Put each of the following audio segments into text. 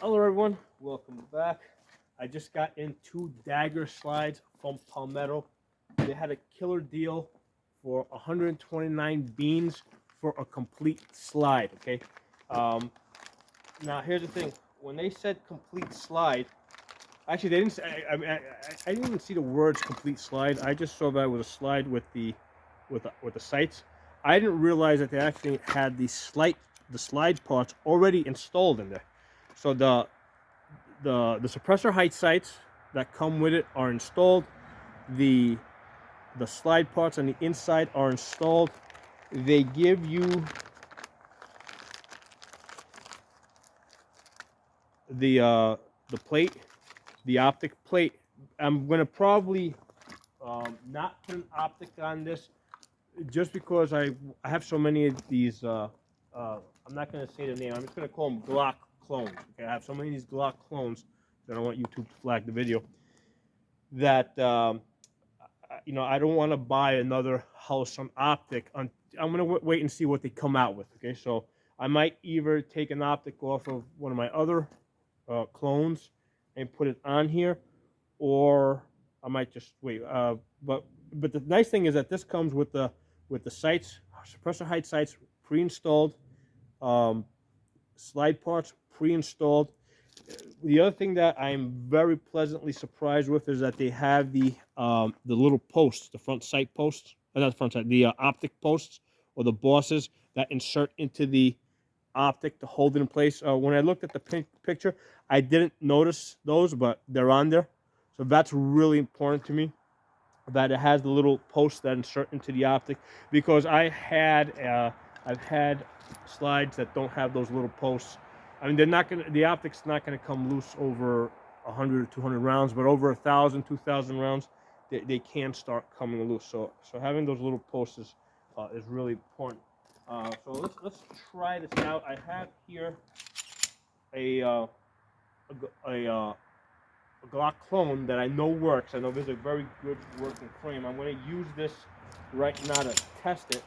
Hello everyone, welcome back. I just got in 2 dagger slides from Palmetto. They had a killer deal for 129 beans for a complete slide, okay? Now here's the thing, when they said complete slide, actually they didn't say, I didn't even see the words complete slide. I just saw that it was a slide with the sights. I didn't realize that they actually had the slide parts already installed in there. So the suppressor height sights that come with it are installed. The slide parts on the inside are installed. They give you the plate, the optic plate. I'm gonna probably not put an optic on this just because I have so many of these. I'm not gonna say the name. I'm just gonna call them Glock clones. Okay, I have so many of these Glock clones that I don't want YouTube to flag the video. That I don't want to buy another house on optic. I'm gonna wait and see what they come out with. Okay, so I might either take an optic off of one of my other clones and put it on here, or I might just wait. But the nice thing is that this comes with the sights, suppressor height sights pre-installed, slide parts pre-installed. The other thing that I'm very pleasantly surprised with is that they have the little posts, the front sight posts, not the front sight, the optic posts or the bosses that insert into the optic to hold it in place. When I looked at the picture, I didn't notice those, but they're on there. So that's really important to me, that it has the little posts that insert into the optic, because I've had slides that don't have those little posts. I mean, the optic's not gonna come loose over 100 or 200 rounds, but over 1,000, 2,000 rounds, they can start coming loose. So having those little posts is really important. So let's try this out. I have here a Glock clone that I know works. I know there's a very good working frame. I'm going to use this right now to test it.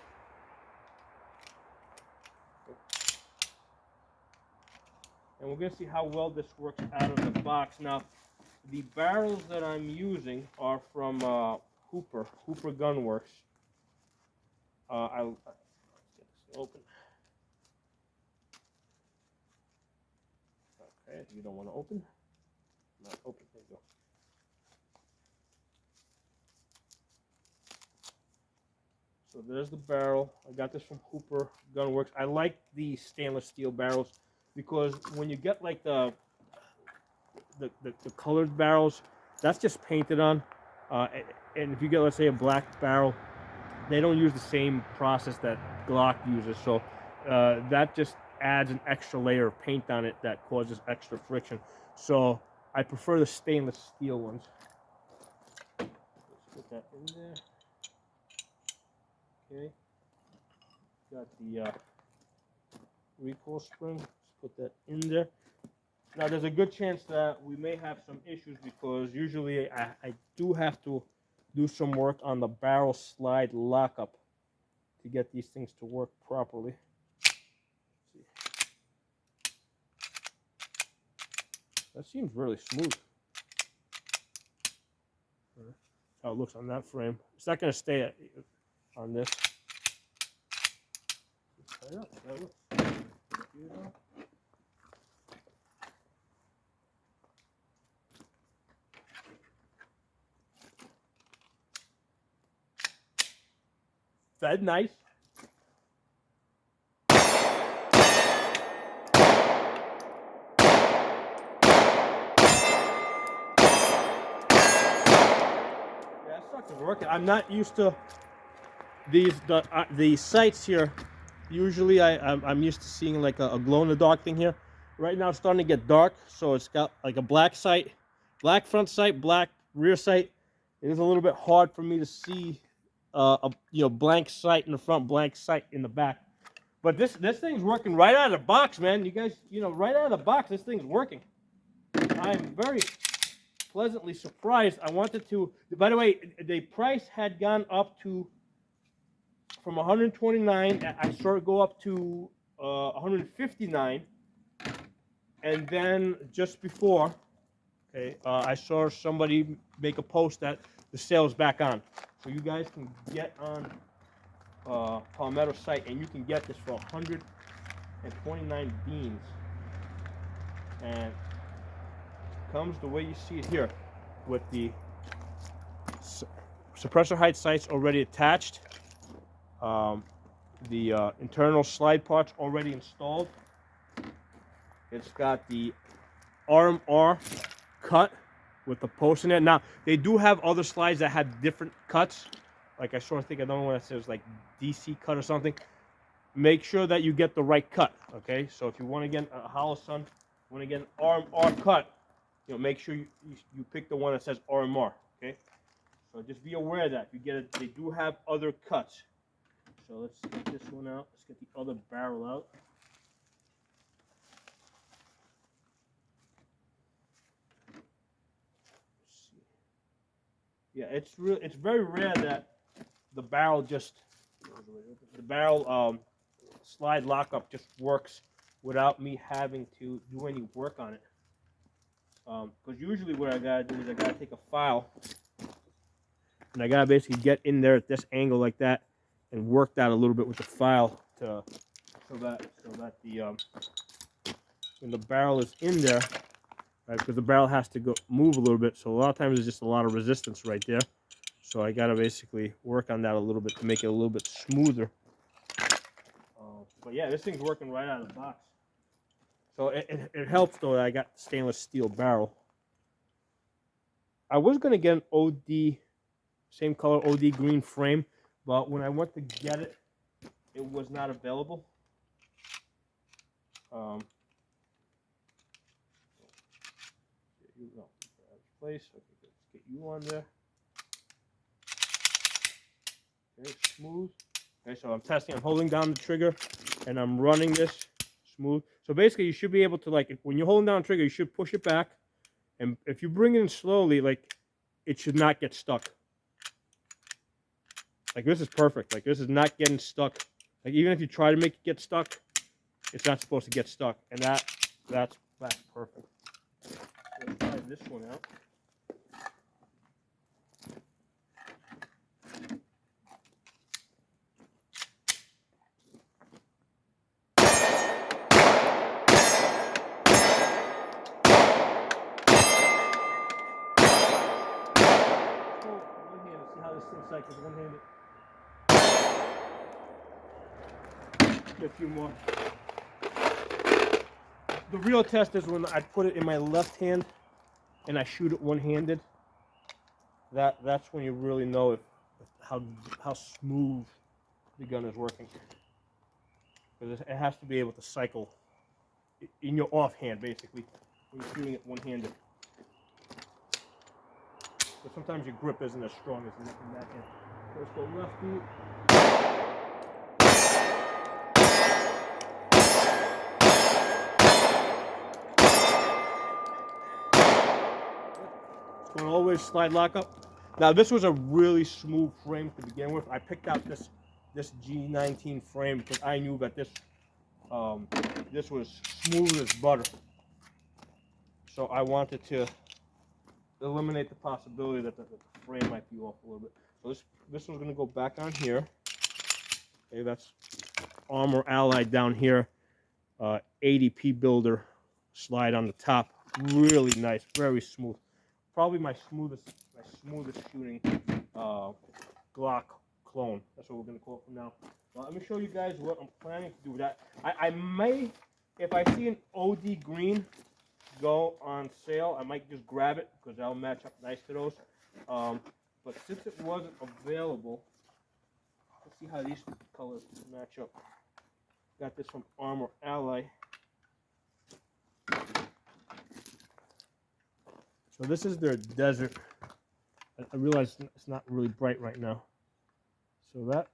And we're going to see how well this works out of the box. Now, the barrels that I'm using are from Hooper Gunworks. Let's get this open. Okay, you don't want to open? Not open. There you go. So there's the barrel. I got this from Hooper Gunworks. I like the stainless steel barrels because when you get like the colored barrels, that's just painted on. And if you get, let's say, a black barrel, they don't use the same process that Glock uses. So that just adds an extra layer of paint on it that causes extra friction. So I prefer the stainless steel ones. Let's put that in there. Okay. Got the recoil spring. Let's put that in there. Now there's a good chance that we may have some issues because usually I do have to do some work on the barrel slide lockup to get these things to work properly. That seems really smooth. That's how it looks on that frame. It's not going to stay on this. Fed nice. Working. I'm not used to the sights here. Usually I'm used to seeing like a glow in the dark thing here. Right now it's starting to get dark, so it's got like a black sight, black front sight, black rear sight. It is a little bit hard for me to see a blank sight in the front, blank sight in the back. But this thing's working right out of the box, man. You guys, right out of the box, this thing's working. I'm very pleasantly surprised. I wanted to, by the way, the price had gone up to, from 129, I saw it go up to 159. And then just before, okay, I saw somebody make a post that the sale's back on. So you guys can get on Palmetto site and you can get this for 129 beans. And comes the way you see it here with the suppressor height sights already attached. The internal slide parts already installed. It's got the RMR cut with the post in it. Now, they do have other slides that have different cuts. Like I sort of think another one that says like DC cut or something. Make sure that you get the right cut, okay? So if you want to get a hollow sun, want to get an RMR cut, you know, make sure you pick the one that says RMR, okay? So just be aware of that. You get it, they do have other cuts. So let's get this one out. Let's get the other barrel out. Yeah, it's very rare that the barrel slide lockup just works without me having to do any work on it. Because usually what I gotta do is I gotta take a file and I gotta basically get in there at this angle like that and work that a little bit with the file so that the when the barrel is in there, right? Because the barrel has to move a little bit, so a lot of times there's just a lot of resistance right there. So I gotta basically work on that a little bit to make it a little bit smoother. But yeah, this thing's working right out of the box. So it helps though that I got stainless steel barrel. I was gonna get an OD, same color OD green frame, but when I went to get it, it was not available. Place. Okay, let's get you on there. Okay, smooth. Okay, so I'm testing. I'm holding down the trigger, and I'm running this smooth. So basically, you should be able to, like, when you're holding down the trigger, you should push it back, and if you bring it in slowly, like, it should not get stuck. Like, this is perfect. Like, this is not getting stuck. Like, even if you try to make it get stuck, it's not supposed to get stuck, and that's perfect. Let's try this one out. Cycles one-handed. Get a few more. The real test is when I put it in my left hand and I shoot it one-handed. That's when you really know how smooth the gun is working. Because it has to be able to cycle in your offhand, basically, when you're shooting it one-handed. But sometimes your grip isn't as strong as in that hand. So let's go lefty. It's going to always slide lock up. Now this was a really smooth frame to begin with. I picked out this G19 frame because I knew that this was smooth as butter. So I wanted to eliminate the possibility that the frame might be off a little bit. So this one's going to go back on here. Okay, that's Armor Allied down here. 80p builder slide on the top. Really nice, very smooth. Probably my smoothest shooting Glock clone. That's what we're going to call it from now. Well, let me show you guys what I'm planning to do with that. I may, if I see an OD green go on sale, I might just grab it because that'll match up nice to those. But since it wasn't available, let's see how these colors match up. Got this from Armor Ally. So this is their desert. I realize it's not really bright right now. So that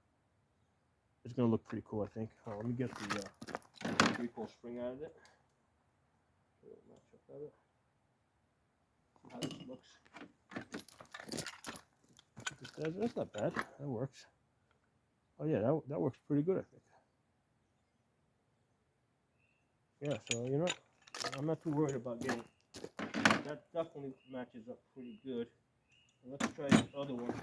is going to look pretty cool, I think. Let me get the recoil spring out of it. Match up better. See how this looks. That's not bad. That works. Oh yeah, that works pretty good, I think. Yeah, so you know, I'm not too worried about getting. That definitely matches up pretty good. Let's try the other one.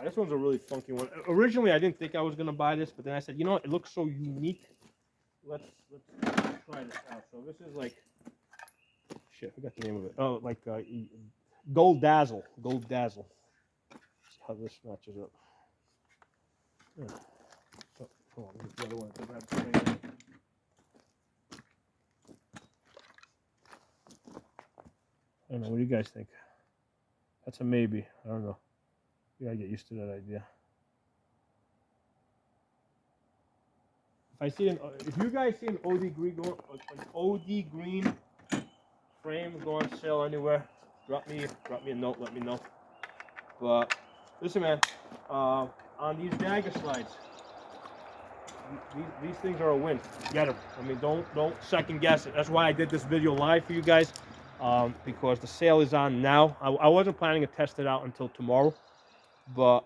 This one's a really funky one. Originally, I didn't think I was gonna buy this, but then I said, you know what? It looks so unique. Let's try this out. So this is like, shit, I forgot the name of it. Oh, like Gold Dazzle. Gold Dazzle. See how this matches up. Yeah. Oh, hold on, the other one. I don't know. What do you guys think? That's a maybe. I don't know. You gotta get used to that idea. If you guys see an OD green frame go on sale anywhere, drop me a note. Let me know. But listen, man, on these dagger slides, these things are a win. Get them. I mean, don't second guess it. That's why I did this video live for you guys, because the sale is on now. I wasn't planning to test it out until tomorrow, but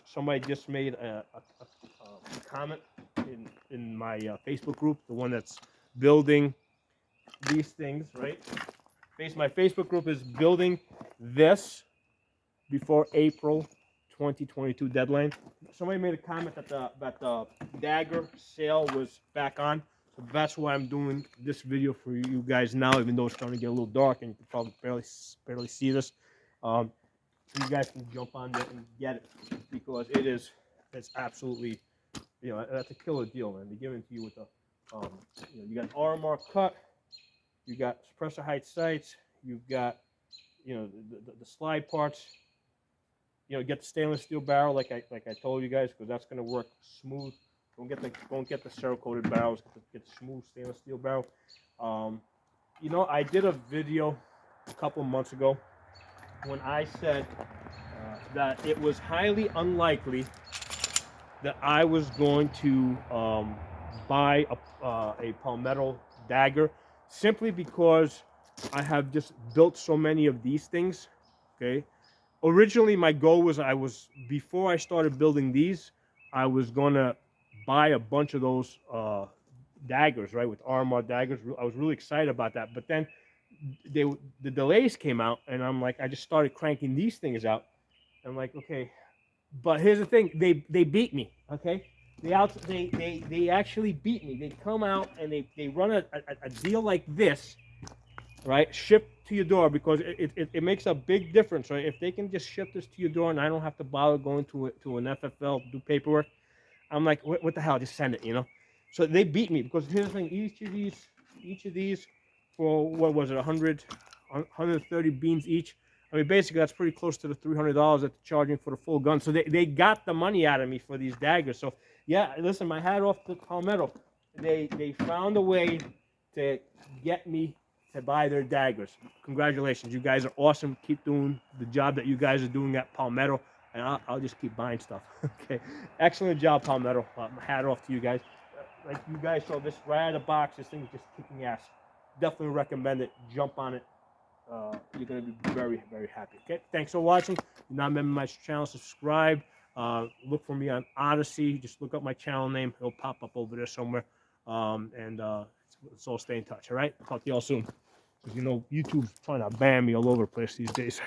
somebody just made a comment in my Facebook group, the one that's building these things, right? My Facebook group is building this before April 2022 deadline. Somebody made a comment that the dagger sale was back on, so that's why I'm doing this video for you guys now, even though it's starting to get a little dark and you can probably barely see this. So you guys can jump on there and get it, because it's absolutely, that's a killer deal, man. They're giving it to you with the, you got RMR cut, you got suppressor height sights, you've got, the slide parts. Get the stainless steel barrel like I told you guys, because that's gonna work smooth. Don't get the Cerakoted barrels. Get the smooth stainless steel barrel. I did a video a couple months ago when I said that it was highly unlikely that I was going to buy a Palmetto Dagger, simply because I have just built so many of these things. Okay. Originally, my goal was before I started building these, I was gonna buy a bunch of those daggers, right, with RMR daggers. I was really excited about that, but then the delays came out, and I'm like, I just started cranking these things out. I'm like, okay, but here's the thing: they beat me. Okay, they actually beat me. They come out and they run a deal like this, right? Ship to your door, because it makes a big difference, right? If they can just ship this to your door and I don't have to bother going to an FFL, do paperwork, I'm like, what the hell? Just send it, So they beat me, because here's the thing: each of these for, what was it, 130 beans each. I mean, basically that's pretty close to the $300 that they're charging for the full gun. So they got the money out of me for these daggers. So yeah, listen, my hat off to Palmetto. They found a way to get me to buy their daggers. Congratulations, you guys are awesome. Keep doing the job that you guys are doing at Palmetto, and I'll just keep buying stuff. Okay, excellent job, Palmetto. Hat off to you guys. Like you guys saw this right out of the box, this thing is just kicking ass. Definitely recommend it. Jump on it. You're gonna be very, very happy. Okay, thanks for watching. If you're not a member of my channel, subscribe. Look for me on Odyssey. Just look up my channel name. It'll pop up over there somewhere. Let's all stay in touch. All right. Talk to y'all soon. Because YouTube's trying to ban me all over the place these days.